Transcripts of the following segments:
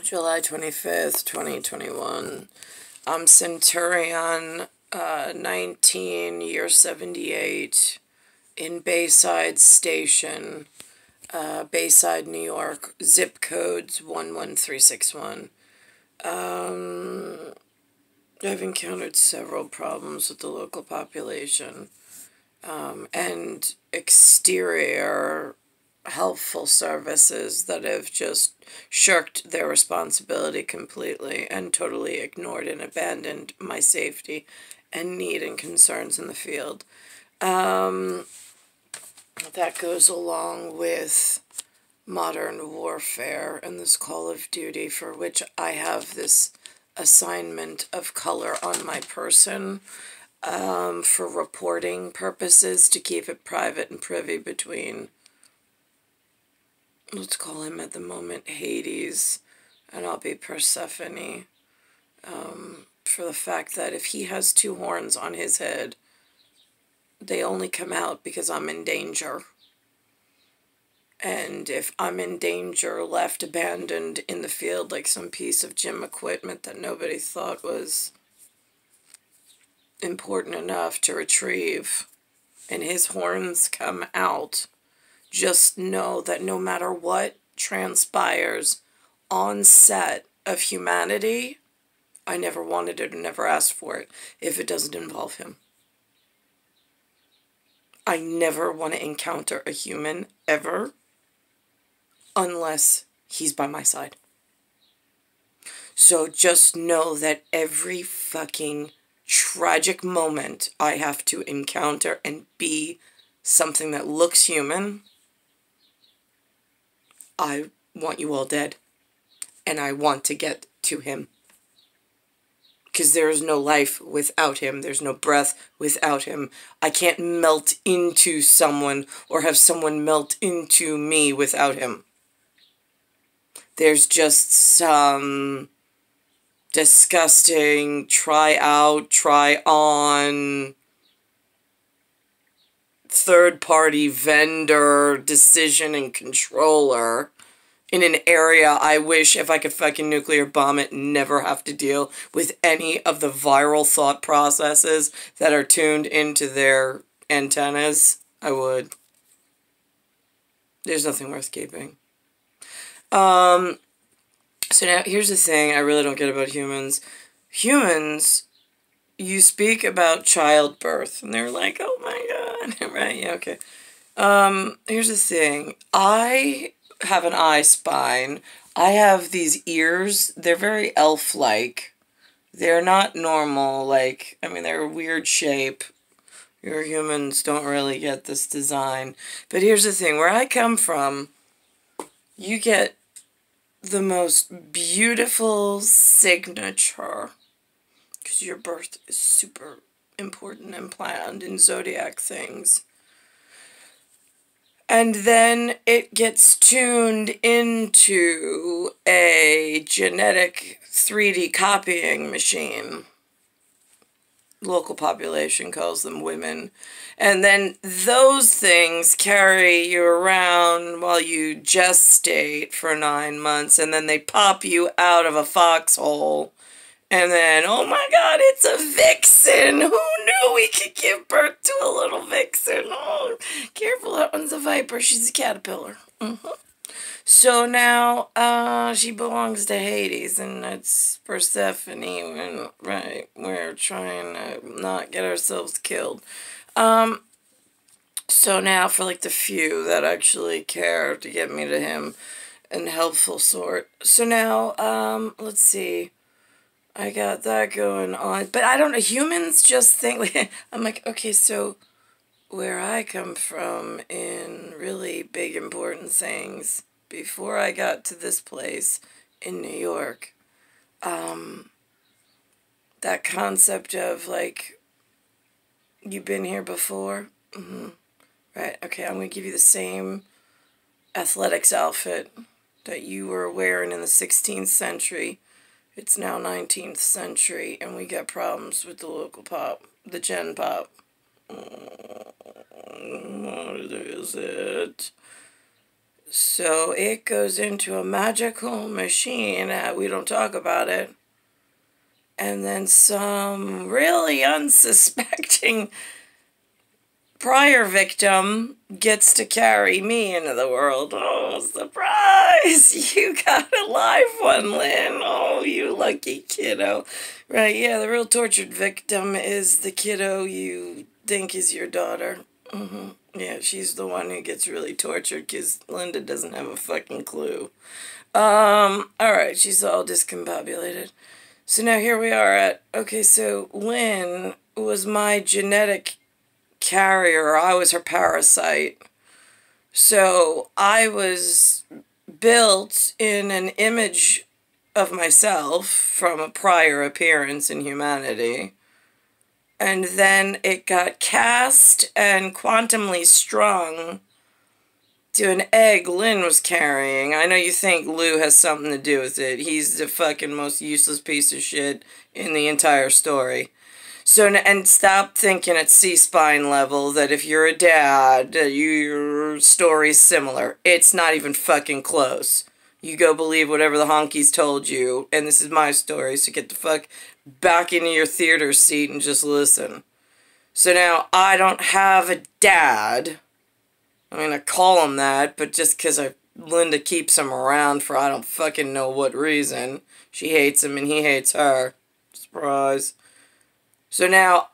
July 25th, 2021. I'm Centurion, 19, year 78, in Bayside Station, Bayside, New York, zip codes 11361. I've encountered several problems with the local population, and exterior helpful services that have just shirked their responsibility completely and totally ignored and abandoned my safety and need and concerns in the field. That goes along with modern warfare and this Call of Duty, for which I have this assignment of color on my person, for reporting purposes, to keep it private and privy between, let's call him at the moment Hades, and I'll be Persephone, for the fact that if he has two horns on his head, they only come out because I'm in danger. And if I'm in danger, left abandoned in the field like some piece of gym equipment that nobody thought was important enough to retrieve, and his horns come out, just know that no matter what transpires on set of humanity, I never wanted it and never asked for it if it doesn't involve him. I never want to encounter a human, ever, unless he's by my side. So just know that every fucking tragic moment I have to encounter and be something that looks human, I want you all dead. And I want to get to him. Because there is no life without him. There's no breath without him. I can't melt into someone or have someone melt into me without him. There's just some disgusting try out, try on, third-party vendor decision and controller in an area I wish, if I could fucking nuclear bomb it, never have to deal with any of the viral thought processes that are tuned into their antennas. I would. There's nothing worth keeping. So now, here's the thing I really don't get about humans. Humans, you speak about childbirth, and they're like, oh my god, right, yeah, okay. Here's the thing. I have an eye spine. I have these ears. They're very elf-like. They're not normal, like, I mean, they're a weird shape. Your humans don't really get this design. But here's the thing. Where I come from, you get the most beautiful signature, because your birth is super important and planned in zodiac things. And then it gets tuned into a genetic 3D copying machine. Local population calls them women. And then those things carry you around while you gestate for 9 months, and then they pop you out of a foxhole. And then, oh my god, it's a vixen! Who knew we could give birth to a little vixen? Oh, careful, that one's a viper. She's a caterpillar. So now, she belongs to Hades, and it's Persephone, and, right, we're trying to not get ourselves killed. So now, for, like, the few that actually care to get me to him, and helpful sort. So now, let's see. I got that going on. But I don't know, humans just think, like, I'm like, okay, so where I come from in really big, important things, before I got to this place in New York, that concept of, like, you've been here before? Right, okay, I'm going to give you the same athletics outfit that you were wearing in the 16th century. It's now 19th century, and we got problems with the local pop, the gen pop. What is it? So it goes into a magical machine. We don't talk about it. And then some really unsuspecting prior victim gets to carry me into the world. Oh, surprise! You got a live one, Lynn. Oh, you lucky kiddo. Right, yeah, the real tortured victim is the kiddo you think is your daughter. Yeah, she's the one who gets really tortured because Linda doesn't have a fucking clue. Alright, she's all discombobulated. So now here we are at, okay, so Lynn was my genetic carrier. I was her parasite. So I was built in an image of myself from a prior appearance in humanity. And then it got cast and quantumly strung to an egg Lynn was carrying. I know you think Lou has something to do with it. He's the fucking most useless piece of shit in the entire story. So, and stop thinking at C-spine level that if you're a dad, your story's similar. It's not even fucking close. You go believe whatever the honkies told you, and this is my story, so get the fuck back into your theater seat and just listen. So now, I don't have a dad. I'm gonna call him that, but just because Linda keeps him around for I don't fucking know what reason. She hates him and he hates her. Surprise. So now,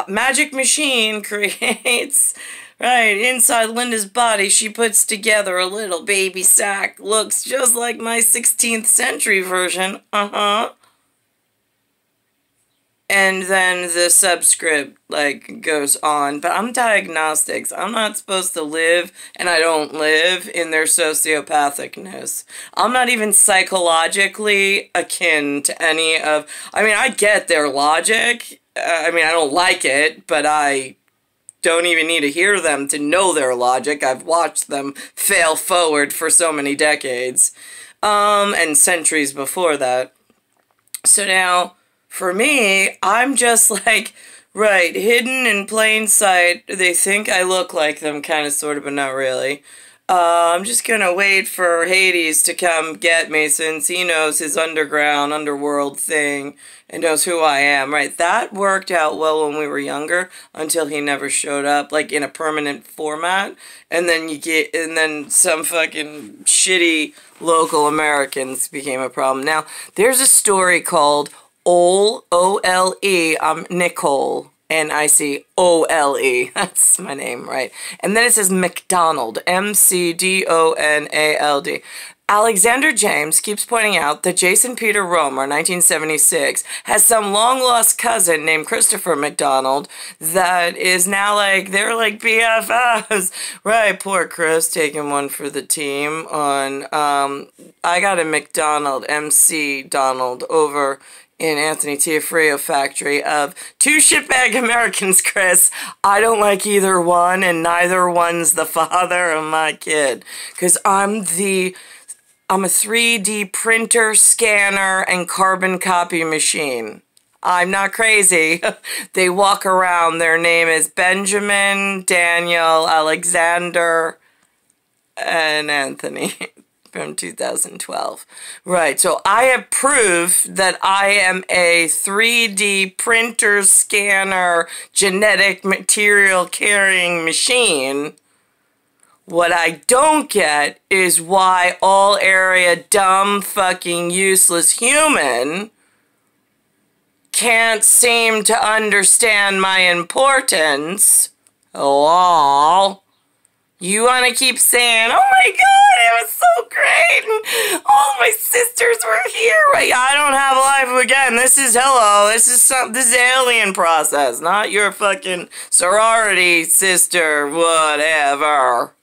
Magic Machine creates, right, inside Linda's body, she puts together a little baby sack. Looks just like my 16th century version. And then the subscript, like, goes on. But I'm diagnostics. I'm not supposed to live, and I don't live, in their sociopathicness. I'm not even psychologically akin to any of... I mean, I get their logic. I mean, I don't like it, but I don't even need to hear them to know their logic. I've watched them fail forward for so many decades. And centuries before that. So now... For me, I'm just like, right, hidden in plain sight. They think I look like them, kind of, sort of, but not really. I'm just gonna wait for Hades to come get me since he knows his underworld thing and knows who I am, right? That worked out well when we were younger until he never showed up, like, in a permanent format. And then some fucking shitty local Americans became a problem. Now, there's a story called O-L-E, Nicole, N.I.C. That's my name, right? And then it says McDonald, M-C-D-O-N-A-L-D. Alexander James keeps pointing out that Jason Peter Romer, 1976, has some long-lost cousin named Christopher McDonald that is now like, they're like BFFs. Right, poor Chris, taking one for the team on, I got a McDonald, M.C. Donald, over in Anthony Teofrio factory of 2 shitbag Americans, Chris. I don't like either one, and neither one's the father of my kid. Because I'm a 3D printer, scanner, and carbon copy machine. I'm not crazy. They walk around. Their name is Benjamin, Daniel, Alexander, and Anthony. From 2012. Right, so I have proof that I am a 3D printer, scanner, genetic material carrying machine. What I don't get is why all area dumb fucking useless human can't seem to understand my importance. Lol. You want to keep saying, oh my god, it was so great, and all my sisters were here. Right? I don't have life again. This is hello. This is alien process, not your fucking sorority sister, whatever.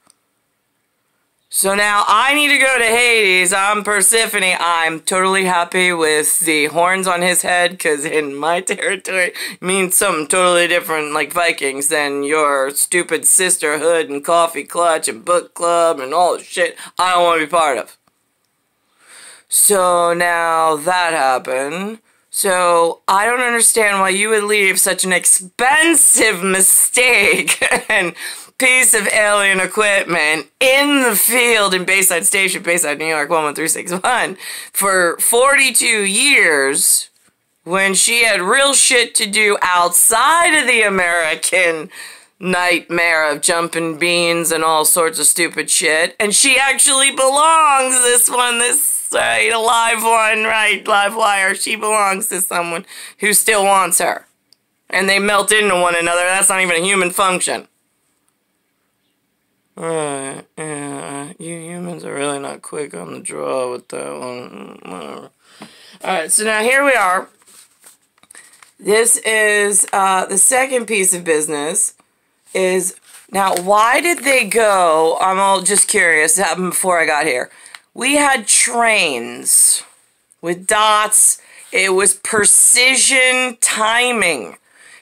So now I need to go to Hades. I'm Persephone. I'm totally happy with the horns on his head because in my territory it means something totally different, like Vikings, than your stupid sisterhood and coffee clutch and book club and all the shit I don't want to be part of. So now that happened. So I don't understand why you would leave such an expensive mistake and piece of alien equipment in the field in Bayside Station, Bayside, New York, 11361, for 42 years when she had real shit to do outside of the American nightmare of jumping beans and all sorts of stupid shit. And she actually belongs, this right, a live one, right, live wire. She belongs to someone who still wants her. And they melt into one another. That's not even a human function. Right, yeah, you humans are really not quick on the draw with that one. Whatever. Alright, so now here we are. This is the second piece of business. Now, why did they go? I'm all just curious. It happened before I got here. We had trains with dots. It was precision timing.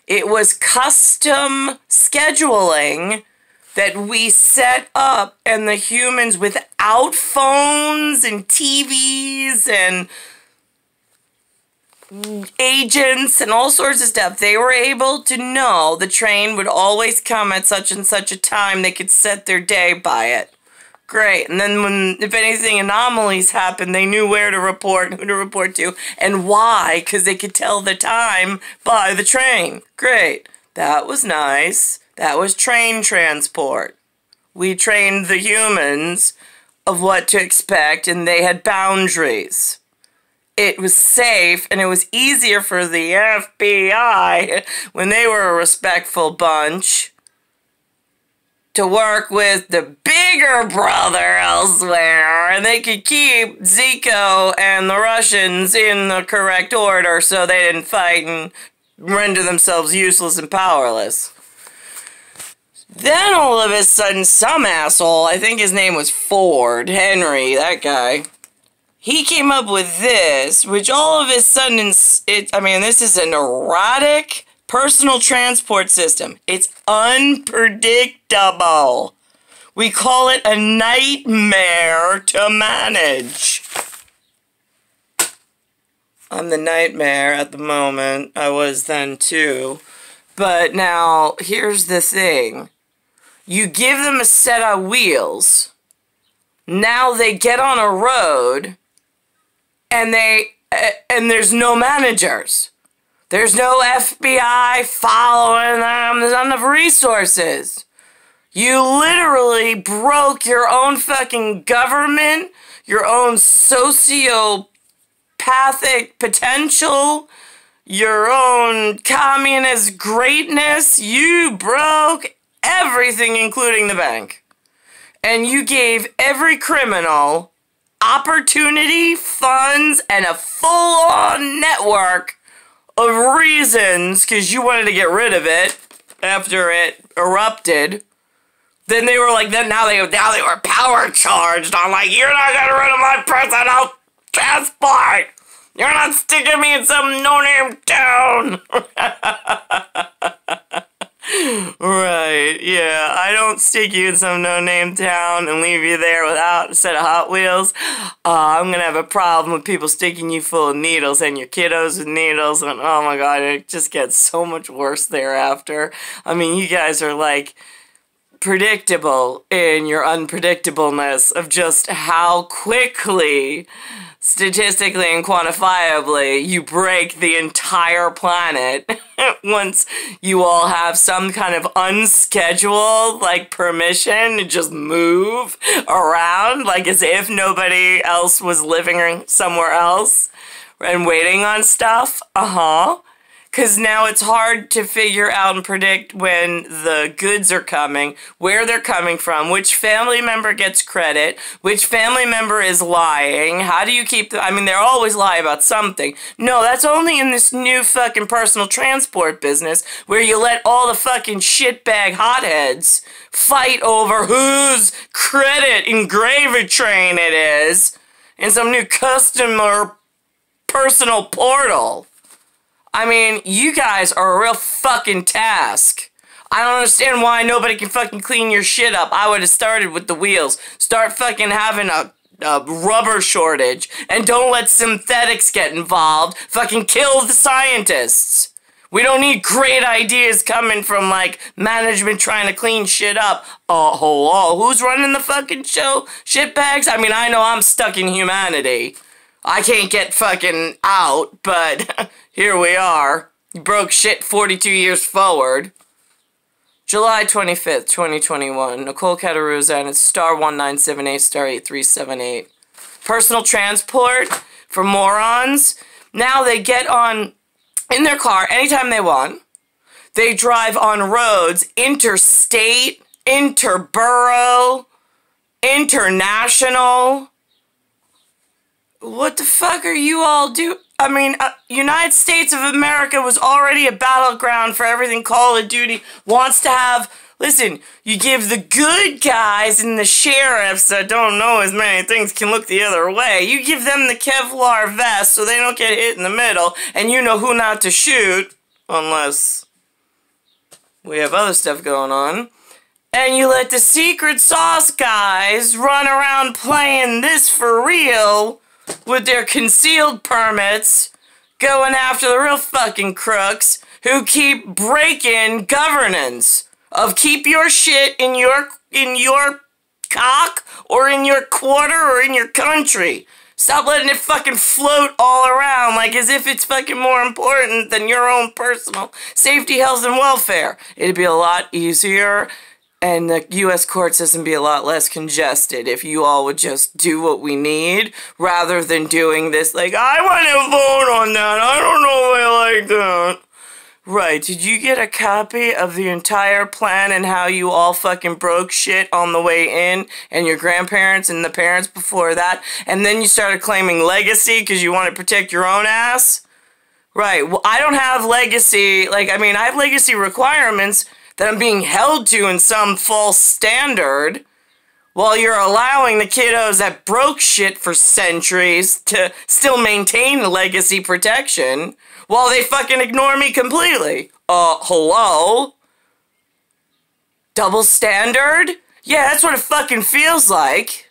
It was custom scheduling that we set up, and the humans, without phones and TVs and agents and all sorts of stuff, they were able to know the train would always come at such and such a time. They could set their day by it. Great. And then if anything anomalies happened, they knew where to report, who to report to, and why, because they could tell the time by the train. Great. That was nice. That was train transport. We trained the humans of what to expect, and they had boundaries. It was safe, and it was easier for the FBI, when they were a respectful bunch, to work with the bigger brother elsewhere, and they could keep Zico and the Russians in the correct order so they didn't fight and render themselves useless and powerless. Then all of a sudden, some asshole, I think his name was Ford, Henry, that guy, he came up with this, which all of a sudden, this is an erratic personal transport system. It's unpredictable. We call it a nightmare to manage. I'm the nightmare at the moment. I was then too. But now, here's the thing. You give them a set of wheels. Now they get on a road, and there's no managers. There's no FBI following them. There's not enough resources. You literally broke your own fucking government, your own sociopathic potential, your own communist greatness. You broke everything, including the bank. And you gave every criminal opportunity, funds, and a full-on network of reasons, because you wanted to get rid of it after it erupted. Then they were like, now they were power charged. I'm like, you're not getting rid of my personal transport. You're not sticking me in some no-name town. Right, yeah, I don't stick you in some no-name town and leave you there without a set of Hot Wheels. I'm gonna have a problem with people sticking you full of needles and your kiddos with needles, and oh my god, it just gets so much worse thereafter. I mean, you guys are like predictable in your unpredictableness of just how quickly, statistically and quantifiably, you break the entire planet once you all have some kind of unscheduled, like, permission to just move around, like as if nobody else was living somewhere else and waiting on stuff. Because now it's hard to figure out and predict when the goods are coming, where they're coming from, which family member gets credit, which family member is lying. How do you keep I mean, they always lie about something. No, that's only in this new fucking personal transport business where you let all the fucking shitbag hotheads fight over whose credit engraver train it is in some new customer personal portal. I mean, you guys are a real fucking task. I don't understand why nobody can fucking clean your shit up. I would have started with the wheels. Start fucking having a rubber shortage. And don't let synthetics get involved. Fucking kill the scientists. We don't need great ideas coming from, like, management trying to clean shit up. Oh, who's running the fucking show? Shitbags? I mean, I know I'm stuck in humanity. I can't get fucking out, but here we are. You broke shit 42 years forward. July 25th, 2021. Nicole Cattaruzza, and it's star 1978, star 8378. Personal transport for morons. Now they get on in their car anytime they want. They drive on roads, interstate, interborough, international. What the fuck are you all doing? I mean, United States of America was already a battleground for everything Call of Duty wants to have. Listen, you give the good guys and the sheriffs that don't know as many things can look the other way. You give them the Kevlar vest so they don't get hit in the middle, and you know who not to shoot, unless we have other stuff going on. And you let the secret sauce guys run around playing this for real with their concealed permits, going after the real fucking crooks who keep breaking governance of keep your shit in your cock or in your quarter or in your country. Stop letting it fucking float all around like as if it's fucking more important than your own personal safety, health, and welfare. It'd be a lot easier and the U.S. court system be a lot less congested if you all would just do what we need rather than doing this like, I want to vote on that, I don't know if I like that. Right, did you get a copy of the entire plan and how you all fucking broke shit on the way in and your grandparents and the parents before that and then you started claiming legacy because you want to protect your own ass? Right, well I don't have legacy, like I mean I have legacy requirements that I'm being held to in some false standard while you're allowing the kiddos that broke shit for centuries to still maintain legacy protection while they fucking ignore me completely. Hello? Double standard? Yeah, that's what it fucking feels like.